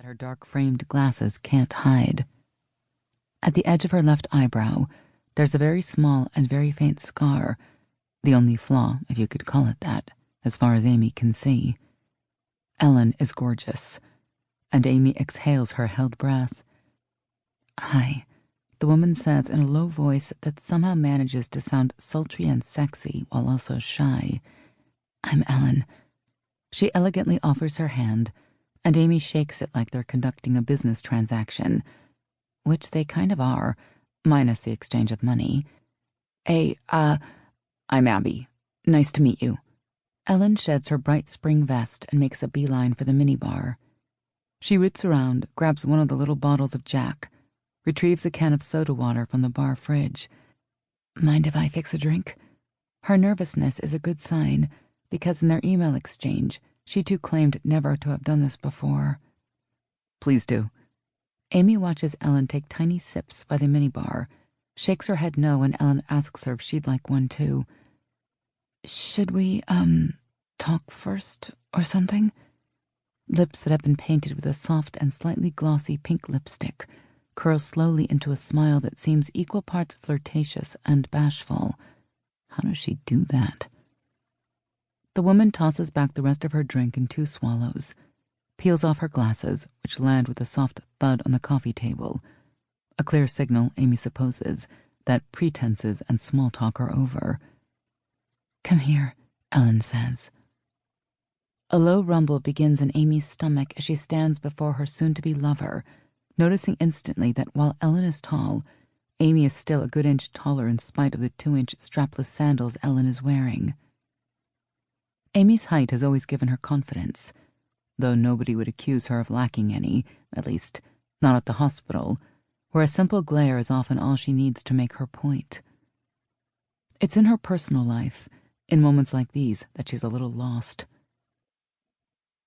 her dark-framed glasses can't hide. At the edge of her left eyebrow, there's a very small and very faint scar, the only flaw, if you could call it that, as far as Amy can see. Ellen is gorgeous, and Amy exhales her held breath. "Hi," the woman says in a low voice that somehow manages to sound sultry and sexy while also shy. "I'm Ellen." She elegantly offers her hand, and Amy shakes it like they're conducting a business transaction, which they kind of are, minus the exchange of money. I'm Abby. Nice to meet you." Ellen sheds her bright spring vest and makes a beeline for the minibar. She roots around, grabs one of the little bottles of Jack, retrieves a can of soda water from the bar fridge. "Mind if I fix a drink?" Her nervousness is a good sign, because in their email exchange, she too claimed never to have done this before. "Please do." Amy watches Ellen take tiny sips by the minibar, shakes her head no when Ellen asks her if she'd like one too. "Should we, talk first or something?" Lips that have been painted with a soft and slightly glossy pink lipstick curl slowly into a smile that seems equal parts flirtatious and bashful. How does she do that? The woman tosses back the rest of her drink in 2 swallows, peels off her glasses, which land with a soft thud on the coffee table. A clear signal, Amy supposes, that pretenses and small talk are over. "Come here," Ellen says. A low rumble begins in Amy's stomach as she stands before her soon-to-be lover, noticing instantly that while Ellen is tall, Amy is still a good inch taller in spite of the 2-inch strapless sandals Ellen is wearing. Amy's height has always given her confidence, though nobody would accuse her of lacking any, at least not at the hospital, where a simple glare is often all she needs to make her point. It's in her personal life, in moments like these, that she's a little lost.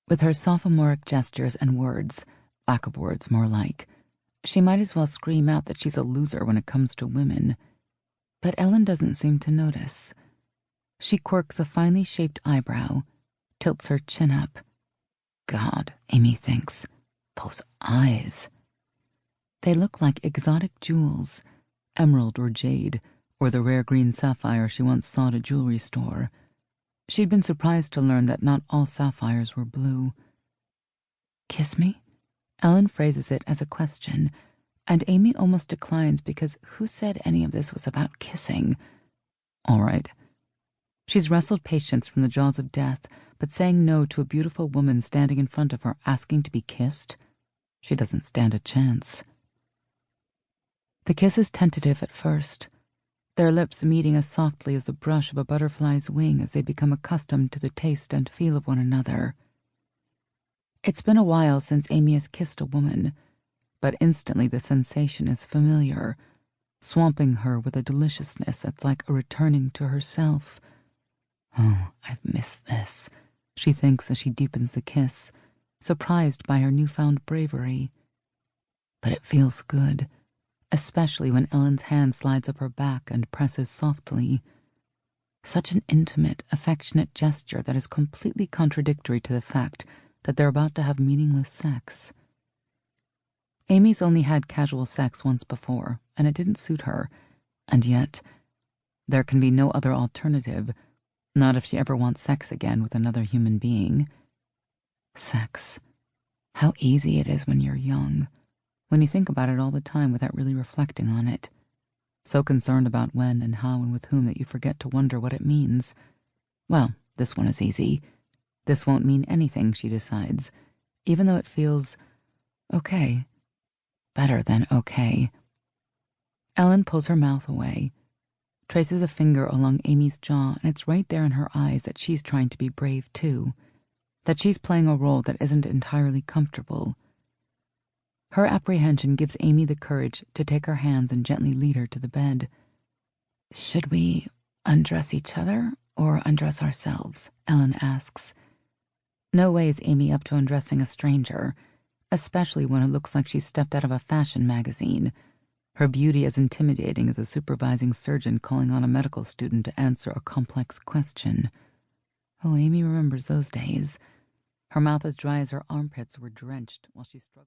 With her sophomoric gestures and words, lack of words more like, she might as well scream out that she's a loser when it comes to women. But Ellen doesn't seem to notice. She quirks a finely shaped eyebrow, tilts her chin up. God, Amy thinks, those eyes. They look like exotic jewels, emerald or jade, or the rare green sapphire she once saw at a jewelry store. She'd been surprised to learn that not all sapphires were blue. "Kiss me?" Ellen phrases it as a question, and Amy almost declines because who said any of this was about kissing? All right. She's wrestled patience from the jaws of death, but saying no to a beautiful woman standing in front of her asking to be kissed? She doesn't stand a chance. The kiss is tentative at first, their lips meeting as softly as the brush of a butterfly's wing as they become accustomed to the taste and feel of one another. It's been a while since Amy has kissed a woman, but instantly the sensation is familiar, swamping her with a deliciousness that's like a returning to herself. Oh, I've missed this, she thinks as she deepens the kiss, surprised by her newfound bravery. But it feels good, especially when Ellen's hand slides up her back and presses softly. Such an intimate, affectionate gesture that is completely contradictory to the fact that they're about to have meaningless sex. Amy's only had casual sex once before, and it didn't suit her, and yet there can be no other alternative, not if she ever wants sex again with another human being. Sex. How easy it is when you're young, when you think about it all the time without really reflecting on it. So concerned about when and how and with whom that you forget to wonder what it means. Well, this one is easy. This won't mean anything, she decides, even though it feels okay. Better than okay. Ellen pulls her mouth away, traces a finger along Amy's jaw, and it's right there in her eyes that she's trying to be brave too, that she's playing a role that isn't entirely comfortable. Her apprehension gives Amy the courage to take her hands and gently lead her to the bed. "Should we undress each other or undress ourselves?" Ellen asks. No way is Amy up to undressing a stranger, especially when it looks like she stepped out of a fashion magazine, her beauty as intimidating as a supervising surgeon calling on a medical student to answer a complex question. Oh, Amy remembers those days. Her mouth as dry as her armpits were drenched while she struggled.